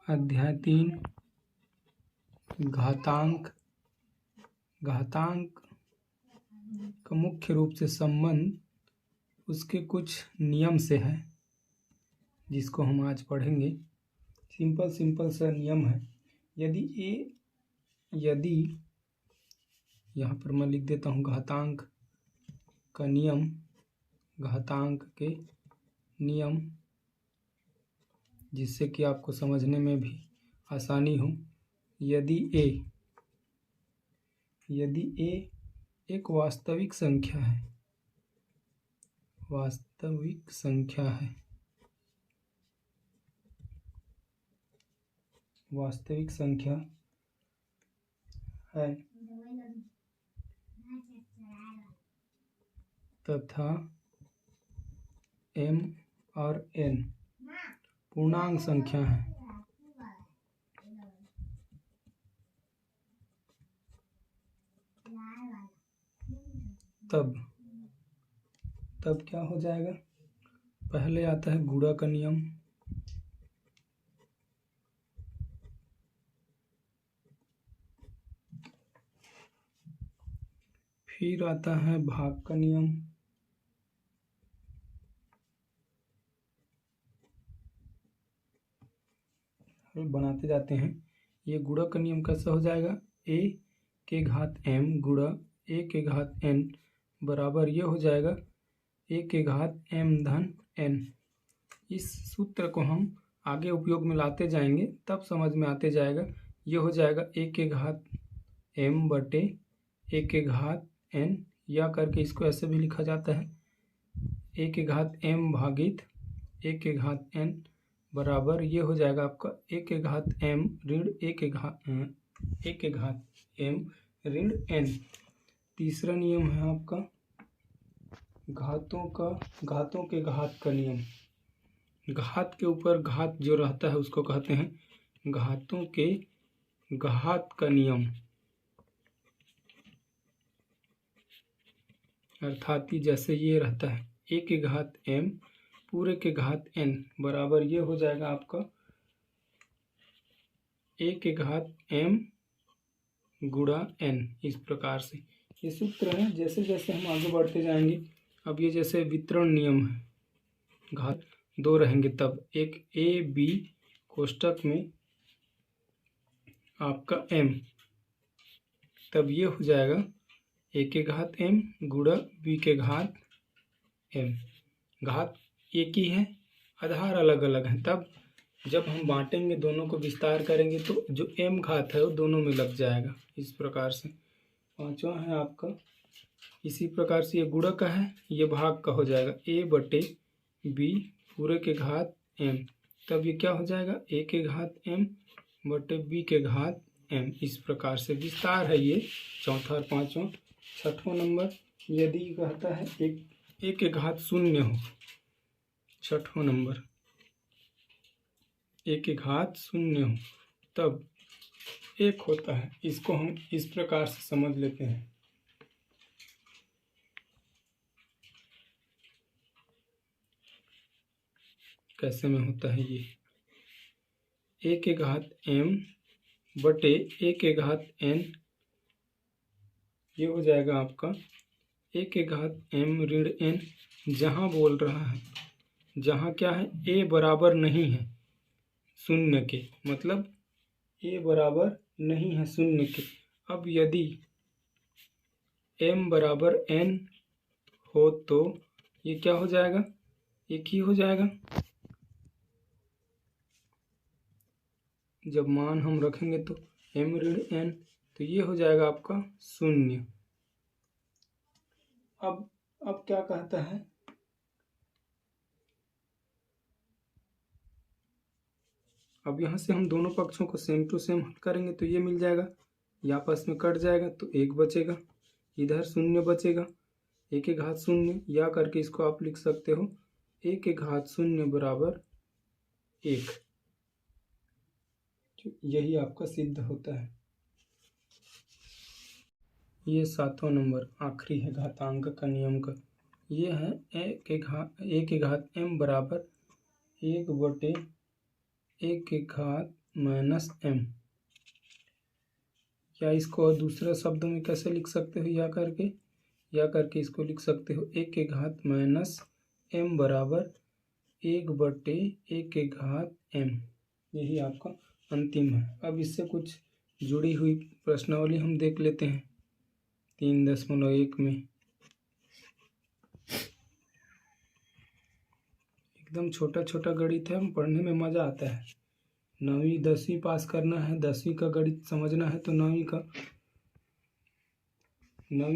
अध्याय 3 घातांक। घातांक का मुख्य रूप से संबंध उसके कुछ नियम से है, जिसको हम आज पढ़ेंगे। सिंपल सा नियम है। यदि यहाँ पर मैं लिख देता हूँ घातांक का नियम, घातांक के नियम, जिससे कि आपको समझने में भी आसानी हो। यदि a एक वास्तविक संख्या है, वास्तविक संख्या है, वास्तविक संख्या है तथा m और n पूर्णांक संख्या है, तब क्या हो जाएगा। पहले आता है गुणा का नियम, फिर आता है भाग का नियम, बनाते जाते हैं। ये गुणा का नियम कैसा हो जाएगा, a के घात m गुणा a के घात n बराबर ये हो जाएगा a के घात m धन n। इस सूत्र को हम आगे उपयोग में लाते जाएंगे, तब समझ में आते जाएगा। ये हो जाएगा a के घात m बटे a के घात n, या करके इसको ऐसे भी लिखा जाता है a के घात m भागित a के घात n बराबर ये हो जाएगा आपका a के घात m ऋण a के घात m ऋण n। तीसरा नियम है आपका घातों के घात का नियम। घात के ऊपर घात जो रहता है उसको कहते हैं घातों के घात का नियम। अर्थात कि जैसे ये रहता है a के घात m पूरे के घात n बराबर ये हो जाएगा आपका a के घात m गुणा n। इस प्रकार से ये सूत्र है। जैसे जैसे हम आगे बढ़ते जाएंगे, अब ये जैसे वितरण नियम है, घात दो रहेंगे तब एक a b कोष्टक में आपका m, तब ये हो जाएगा a के घात m गुणा b के घात m। घात एक ही है, आधार अलग अलग है। तब जब हम बांटेंगे, दोनों को विस्तार करेंगे, तो जो m घात है वो दोनों में लग जाएगा। इस प्रकार से पांचवा है आपका, इसी प्रकार से ये गुणा का है, ये भाग का हो जाएगा a बटे b पूरे के घात m। तब ये क्या हो जाएगा a के घात m बटे b के घात m। इस प्रकार से विस्तार है ये चौथा और पांचवा। छठवां नंबर, यदि कहता है एक के घात शून्य हो, छठवां नंबर एक के घात शून्य हो तब एक होता है। इसको हम इस प्रकार से समझ लेते हैं। कैसे में होता है ये, a के घात m बटे a के घात n, ये हो जाएगा आपका a के घात m ऋण n। जहाँ बोल रहा है, जहाँ क्या है a बराबर नहीं है शून्य के, मतलब a बराबर नहीं है शून्य के। अब यदि m बराबर n हो तो ये क्या हो जाएगा, एक ही हो जाएगा। जब मान हम रखेंगे तो m ऋण n, तो ये हो जाएगा आपका शून्य। अब क्या कहता है, अब यहाँ से हम दोनों पक्षों को सेम टू सेम हल करेंगे तो ये मिल जाएगा, ये आपस में कट जाएगा तो एक बचेगा, इधर शून्य बचेगा, a के घात शून्य, या करके इसको आप लिख सकते हो a के घात शून्य बराबर 1। यही आपका सिद्ध होता है। ये सातवां नंबर आखिरी है घातांक का नियम का। ये है a के घात m बराबर 1 बटे a के घात माइनस एम, या इसको और दूसरे शब्दों में कैसे लिख सकते हो, या करके इसको लिख सकते हो 1 के घात माइनस एम बराबर 1/1 के घात एम। यही आपका अंतिम है। अब इससे कुछ जुड़ी हुई प्रश्नावली हम देख लेते हैं 3.1 में। एकदम छोटा छोटा गणित है, पढ़ने में मज़ा आता है। 9वीं 10वीं पास करना है, 10वीं का गणित समझना है तो 9वीं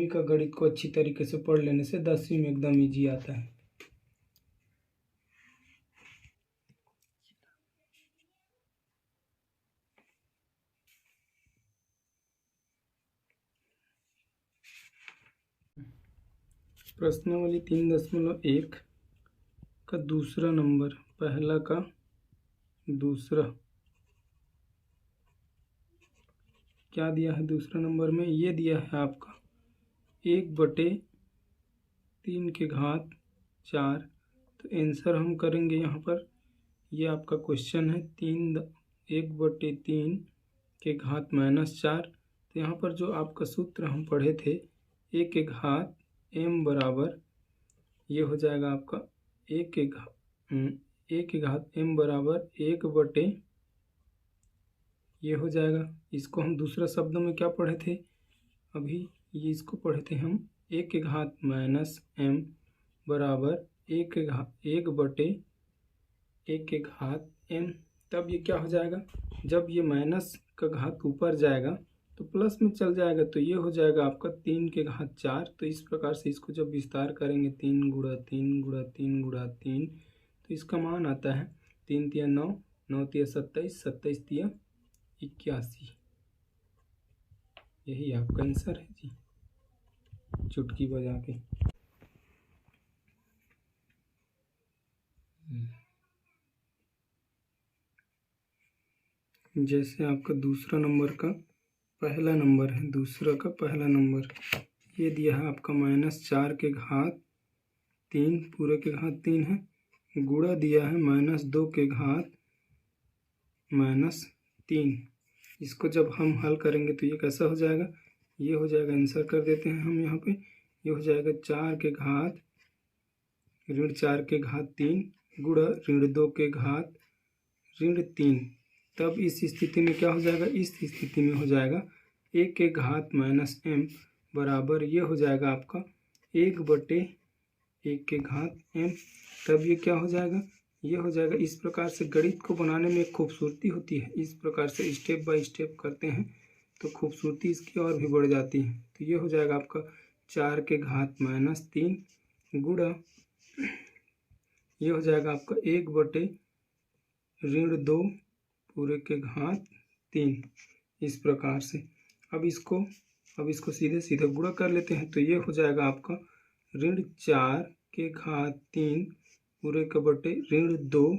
का गणित को अच्छी तरीके से पढ़ लेने से 10वीं में एकदम इजी आता है। प्रश्नावली 3.1 का दूसरा नंबर, पहला का दूसरा क्या दिया है? दूसरा नंबर में ये दिया है आपका 1/3 के घात 4। तो आंसर हम करेंगे यहाँ पर, ये आपका क्वेश्चन है 1/3 के घात माइनस 4। तो यहाँ पर जो आपका सूत्र हम पढ़े थे 1 के घात m बराबर, ये हो जाएगा आपका 1 के घात m बराबर 1/, ये हो जाएगा। इसको हम दूसरा शब्दों में क्या पढ़े थे अभी, ये इसको पढ़े थे हम 1 के घात माइनस m बराबर 1/1 के घात m। तब ये क्या हो जाएगा, जब ये माइनस का घात ऊपर जाएगा तो प्लस में चल जाएगा, तो ये हो जाएगा आपका 3 के घात 4। तो इस प्रकार से इसको जब विस्तार करेंगे 3 गुणा 3 गुणा 3 गुणा 3, तो इसका मान आता है 3 तिया 9, 9 तिया 27, 27 तिया 81। यही आपका आंसर है जी, चुटकी बजा के। जैसे आपका दूसरा नंबर का पहला नंबर है, दूसरा का पहला नंबर ये दिया है आपका -4 के घात 3 पूरे के घात 3 है, गुणा दिया है -2 के घात -3। इसको जब हम हल करेंगे तो ये कैसा हो जाएगा, ये हो जाएगा, आंसर कर देते हैं हम यहाँ पे, ये हो जाएगा 4 के घात -4 के घात 3 गुणा -2 के घात -3। तब इस स्थिति में क्या हो जाएगा, इस स्थिति में हो जाएगा 1 के घात -m बराबर, ये हो जाएगा आपका 1/1 के घात m। तब ये क्या हो जाएगा, ये हो जाएगा। इस प्रकार से गणित को बनाने में एक खूबसूरती होती है, इस प्रकार से स्टेप बाय स्टेप करते हैं तो खूबसूरती इसकी और भी बढ़ जाती है। तो ये हो जाएगा आपका 4 के घात -3 गुणा, ये हो जाएगा आपका 1/2 पूरे के घात 3। इस प्रकार से अब इसको सीधे सीधे गुणा कर लेते हैं, तो ये हो जाएगा आपका -4 के घात 3 पूरे के बटे -2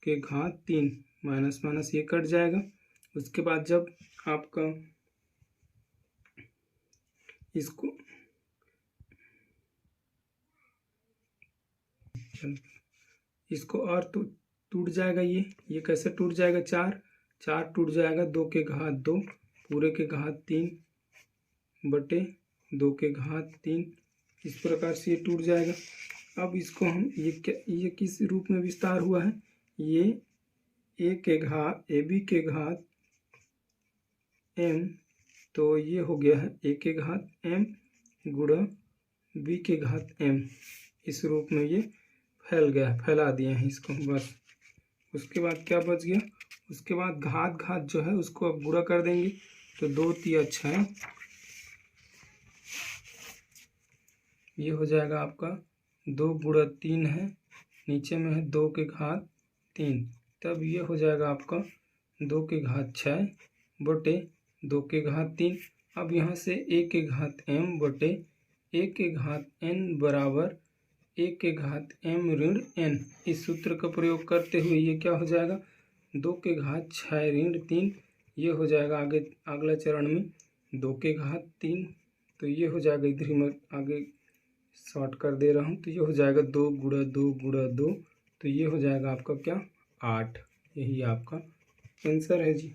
के घात 3, माइनस माइनस ये कट जाएगा। उसके बाद जब आपका इसको और तो टूट जाएगा, ये कैसे टूट जाएगा, 4 टूट जाएगा 2 के घात 2 पूरे के घात 3 बटे 2 के घात 3। इस प्रकार से ये टूट जाएगा। अब इसको हम ये किस रूप में विस्तार हुआ है, ये a के घात ab के घात m, तो ये हो गया है a के घात m गुणा b के घात m। इस रूप में ये फैल गया, फैला दिए हैं इसको बस। उसके बाद क्या बच गया, उसके बाद घात जो है उसको अब गुणा कर देंगे, तो 2 तिया 6, ये हो जाएगा आपका 2 गुणा 3 है, नीचे में है 2 के घात 3। तब ये हो जाएगा आपका 2 के घात 6 बटे 2 के घात 3। अब यहाँ से 1 के घात m बटे 1 के घात n बराबर 1 के घात m ऋण n। इस सूत्र का प्रयोग करते हुए ये क्या हो जाएगा, 2 के घात 6 ऋण 3, ये हो जाएगा आगे अगला चरण में 2 के घात 3। तो ये हो जाएगा, इधर ही मैं आगे शॉर्ट कर दे रहा हूँ, तो ये हो जाएगा 2 गुणा 2 गुणा 2, तो ये हो जाएगा आपका क्या 8। यही आपका आंसर है जी।